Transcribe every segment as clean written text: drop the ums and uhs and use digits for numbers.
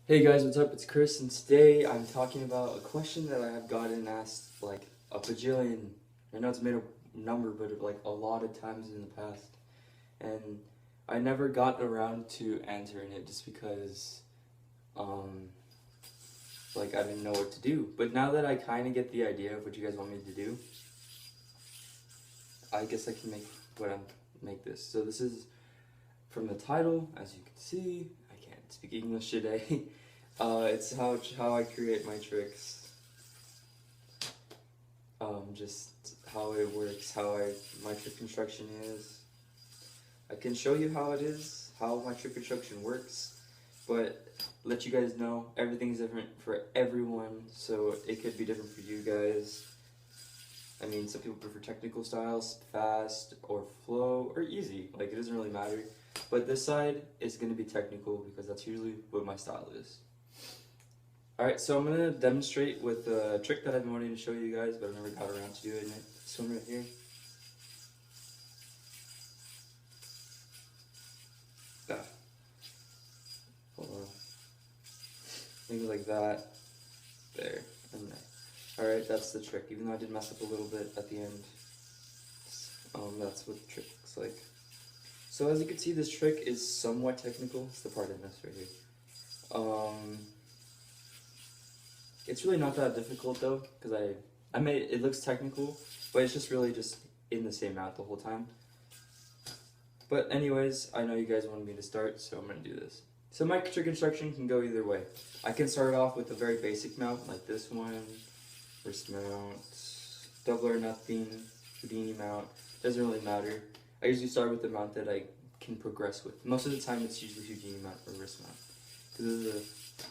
Hey guys, what's up? It's Chris, and today I'm talking about a question that I have gotten asked like a bajillion. I know it's made a number, but like a lot of times in the past, and I never got around to answering it just because, um, like I didn't know what to do. But now that I kind of get the idea of what you guys want me to do, I guess I can make this. So this is from the title, as you can see. I can't speak English today. It's how I create my tricks. Just how it works, my trick construction is. I can show you how it is, how my trick construction works, but let you guys know everything's different for everyone, so it could be different for you guys. I mean, some people prefer technical styles, fast or flow or easy. Like it doesn't really matter. But this side is going to be technical because that's usually what my style is. Alright, so I'm going to demonstrate with a trick that I've been wanting to show you guys, but I've never got around to doing it. This one right here. Ah, hold on. Maybe like that. There. And there. Alright, that's the trick. Even though I did mess up a little bit at the end, that's what the trick looks like. So as you can see, this trick is somewhat technical. It's the part I missed right here. It's really not that difficult though, because I made it looks technical, but it's just really just in the same mount the whole time. But anyways, I know you guys wanted me to start, so I'm gonna do this. So my trick construction can go either way. I can start off with a very basic mount like this one, wrist mount, double or nothing, Houdini mount. Doesn't really matter. I usually start with the mount that I can progress with. Most of the time, it's usually Houdini mount or wrist mount because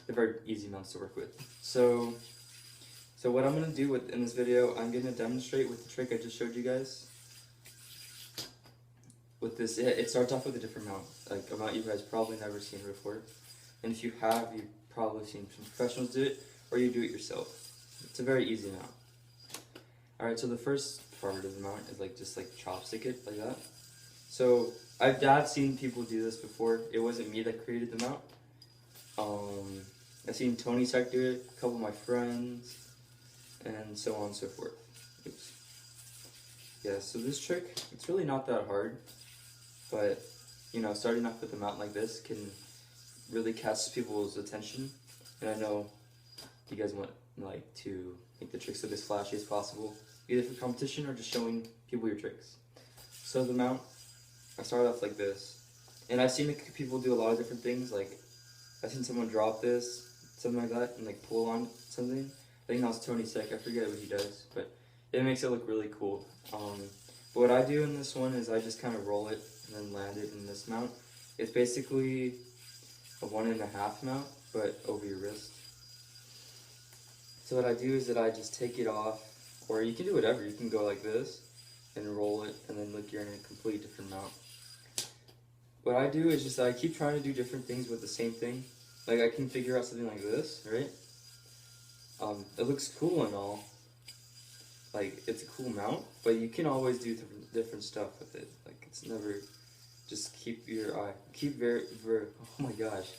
they're very easy mounts to work with. So what I'm gonna do in this video, I'm gonna demonstrate with the trick I just showed you guys. With this, it starts off with a different mount, like a mount you guys probably never seen before. And if you have, you've probably seen some professionals do it, or you do it yourself. It's a very easy mount. Alright, so the first part of the mount is just like chopstick it, like that. So I've seen people do this before. It wasn't me that created the mount. I've seen Tony Tech do it, a couple of my friends, and so on and so forth. Oops. Yeah, so this trick, it's really not that hard, but starting off with a mount like this can really catch people's attention. And I know you guys want to make the tricks look as flashy as possible, either for competition or just showing people your tricks. So the mount, I started off like this, and I've seen people do a lot of different things. Like I've seen someone drop this, something like that, and pull on something. I think that was Tony Sick. I forget what he does, but it makes it look really cool. But what I do in this one is I just kind of roll it and then land it in this mount. It's basically a 1.5 mount, but over your wrist. So what I do is that I just take it off, or you can do whatever. You can go like this and roll it, and then look, you're in a completely different mount. What I do is just I keep trying to do different things with the same thing. Like I can figure out something like this, right? It looks cool and all. Like it's a cool mount, but you can always do different stuff with it. Like it's never, just keep your eye, oh my gosh.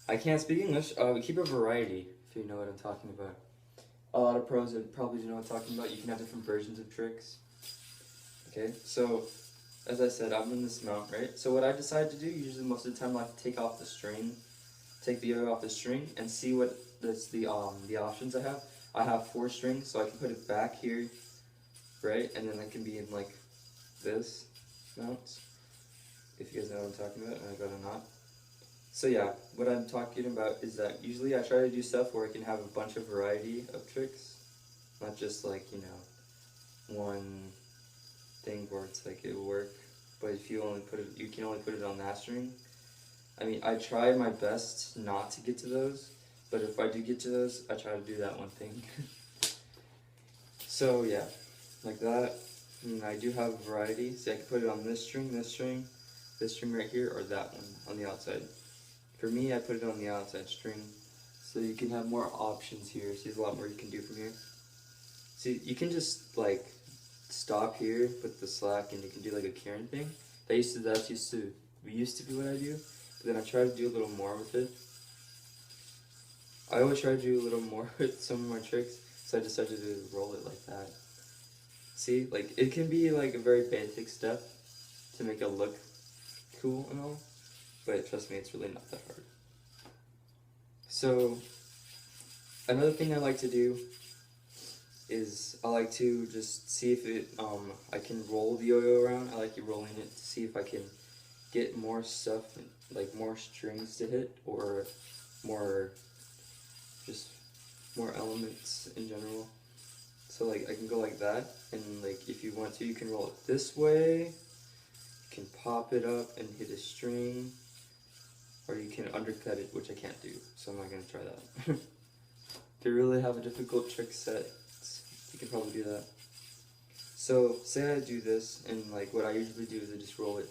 I can't speak English. Keep a variety, if you know what I'm talking about. A lot of pros would probably know what I'm talking about. You can have different versions of tricks. Okay, so as I said, I'm in this mount, right? So what I decide to do, usually most of the time I have to take off the string, take the other off the string, and see what the options I have. I have 4 strings, so I can put it back here, right? And then I can be in this mount, if you guys know what I'm talking about, and I got a knot. So yeah, what I'm talking about is that usually I try to do stuff where I can have a bunch of variety of tricks, not just one thing where it's it will work. But if you can only put it on that string. I mean, I try my best not to get to those, but if I do get to those, I try to do that one thing. So yeah, like that. And I do have a variety, so I can put it on this string, this string right here, or that one on the outside. For me, I put it on the outside string, so you can have more options here. See, there's a lot more you can do from here. See, you can just stop here, put the slack, and you can do a Karen thing. That used to be what I do, but then I try to do a little more with it. I always try to do a little more with some of my tricks, so I decided to roll it like that. See, like it can be like a very basic step to make it look cool and all, but trust me, it's really not that hard. So another thing I like to do is I like to just see if it I can roll the yo-yo around. I like rolling it to see if I can get more stuff, like more strings to hit, or more just more elements in general. So like I can go like that, and like if you want to, you can roll it this way. You can pop it up and hit a string, or you can undercut it, which I can't do, so I'm not gonna try that. If you really have a difficult trick set, you can probably do that. So say I do this, and like what I usually do is I just roll it.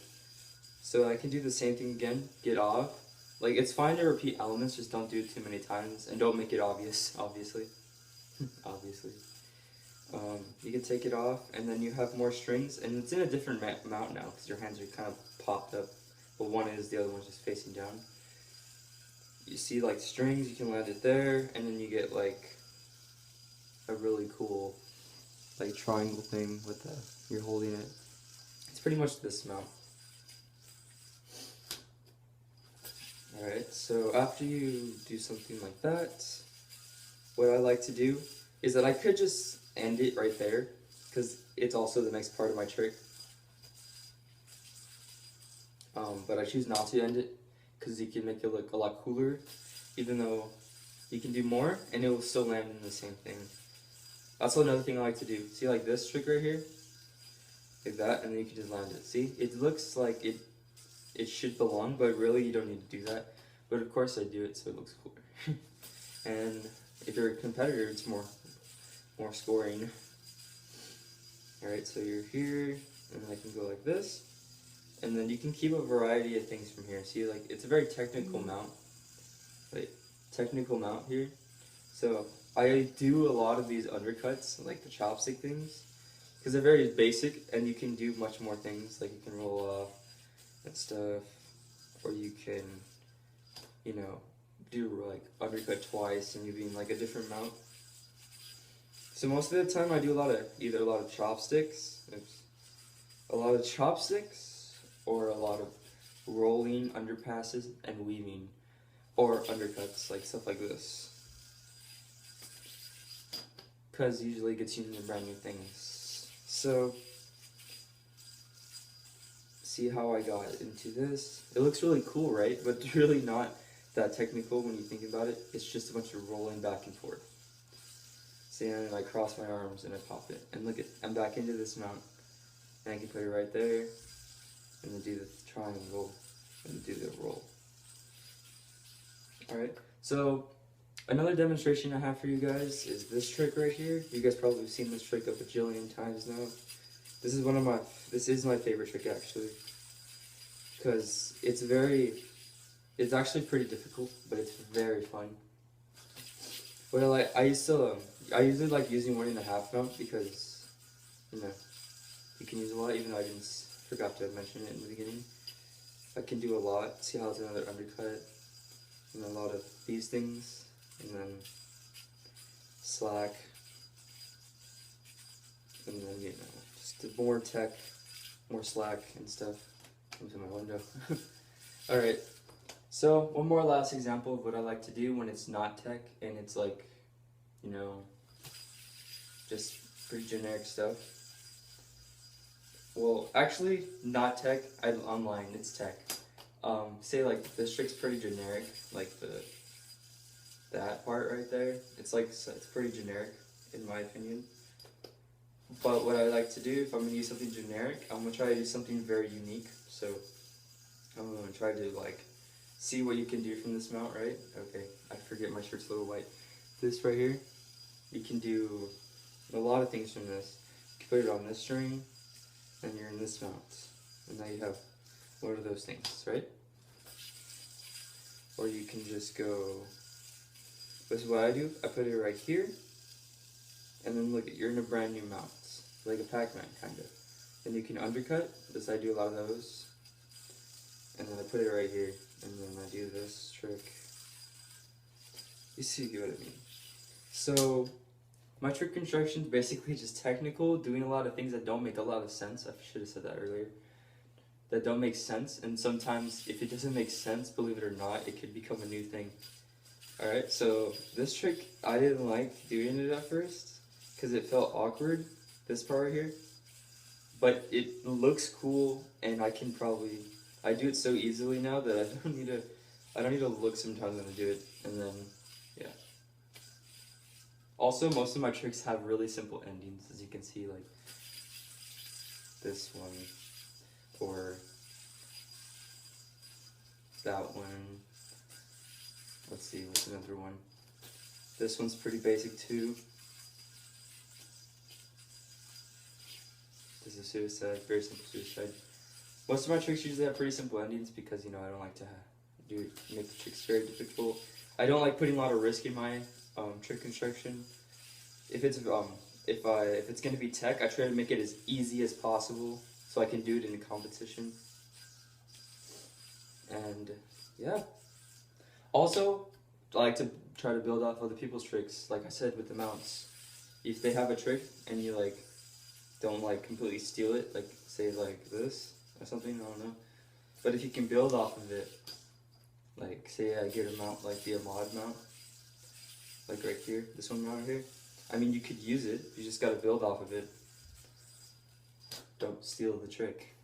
So I can do the same thing again, get off. Like it's fine to repeat elements, just don't do it too many times, and don't make it obvious, obviously. Obviously. You can take it off, and then you have more strings, and it's in a different mount now, because your hands are kind of popped up. Well, one is, the other one's just facing down. You see like strings, you can land it there, and then you get like a really cool like triangle thing with the, you're holding it. It's pretty much this mount. Alright, so after you do something like that, what I like to do is that I could just end it right there, because it's also the next part of my trick. But I choose not to end it, because you can make it look a lot cooler, even though you can do more, and it will still land in the same thing. Also, another thing I like to do, see like this trick right here? Like that, and then you can just land it. See? It looks like it should belong, but really you don't need to do that. But of course I do it so it looks cooler. And if you're a competitor, it's more scoring. Alright, so you're here, and I can go like this. And then you can keep a variety of things from here. See, like, it's a very technical mount. Like, technical mount here. So, I do a lot of these undercuts, like the chopstick things, because they're very basic, and you can do much more things. Like, you can roll off and stuff, or you can, you know, do, like, undercut twice, and you be in, like, a different mount. So, most of the time, I do either a lot of chopsticks, or a lot of rolling underpasses and weaving, or undercuts, like stuff like this. Because usually it gets you into brand new things. So, see how I got into this? It looks really cool, right? But it's really not that technical when you think about it. It's just a bunch of rolling back and forth. See, and I cross my arms and I pop it. And look, I'm back into this mount. And I can put it right there. And then do the triangle, and do the roll. Alright, so another demonstration I have for you guys is this trick right here. You guys probably have seen this trick a bajillion times now. This is my favorite trick actually. Because it's actually pretty difficult, but it's very fun. Well, I usually like using 1.5 mount because, you know, you can use a lot, even though I forgot to mention it in the beginning. I can do a lot. See how it's another undercut, and a lot of these things, and then slack, and then, you know, just more tech, more slack and stuff. Into my window. Alright, so one more last example of what I like to do when it's not tech, and it's like, you know, just pretty generic stuff. Well, actually, not tech. Online, it's tech. Say like this trick's pretty generic, like that part right there. It's pretty generic in my opinion. But what I like to do, if I'm gonna use something generic, I'm gonna try to do something very unique. So I'm gonna try to like see what you can do from this mount, right? Okay, I forget my shirt's a little white. This right here, you can do a lot of things from this. You can put it on this string, and you're in this mount, and now you have one of those things, right? Or you can just go, this is what I do, I put it right here, and then look, you're in a brand new mount, like a Pac-Man, kind of. Then you can undercut, this I do a lot of those, and then I put it right here, and then I do this trick. you see what I mean. So my trick construction is basically just technical, doing a lot of things that don't make a lot of sense. I should have said that earlier. That don't make sense, and sometimes if it doesn't make sense, believe it or not, it could become a new thing. Alright, so this trick, I didn't like doing it at first, because it felt awkward, this part right here. But it looks cool, and I do it so easily now that I don't need to look sometimes when I do it, and then, yeah. Also, most of my tricks have really simple endings, as you can see, like this one, or that one. Let's see, what's another one? This one's pretty basic too. This is a suicide, very simple suicide. Most of my tricks usually have pretty simple endings because, you know, I don't like to make the tricks very difficult. I don't like putting a lot of risk in my trick construction. If it's gonna be tech, I try to make it as easy as possible so I can do it in a competition. And yeah. Also, I like to try to build off other people's tricks. Like I said with the mounts, if they have a trick and you like don't like completely steal it, like say like this or something, I don't know. But if you can build off of it, like say I get a mount like the Ahmad mount, like right here, this one right here. I mean, you could use it. You just gotta build off of it. Don't steal the trick.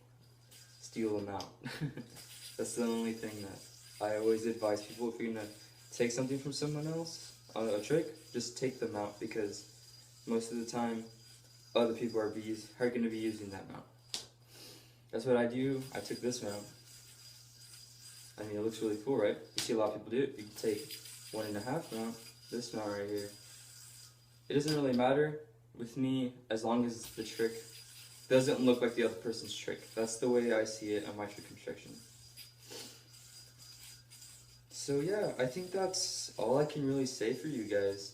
Steal them out. That's the only thing that I always advise people. If you're gonna take something from someone else, a trick, just take them out, because most of the time, other people are gonna be using that mount. That's what I do. I took this mount. I mean, it looks really cool, right? You see a lot of people do it. You can take 1.5 mount, this mount right here. It doesn't really matter with me as long as the trick doesn't look like the other person's trick. That's the way I see it on my trick construction. So yeah, I think that's all I can really say for you guys.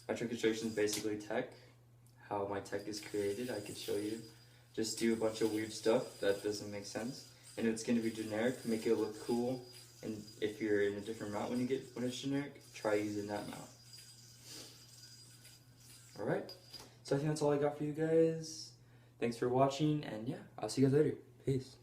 My trick construction is basically tech. How my tech is created, I could show you. Just do a bunch of weird stuff that doesn't make sense. And if it's going to be generic, make it look cool. And if you're in a different mount when it's generic, try using that mount. Alright, so I think that's all I got for you guys. Thanks for watching, and yeah, I'll see you guys later. Peace.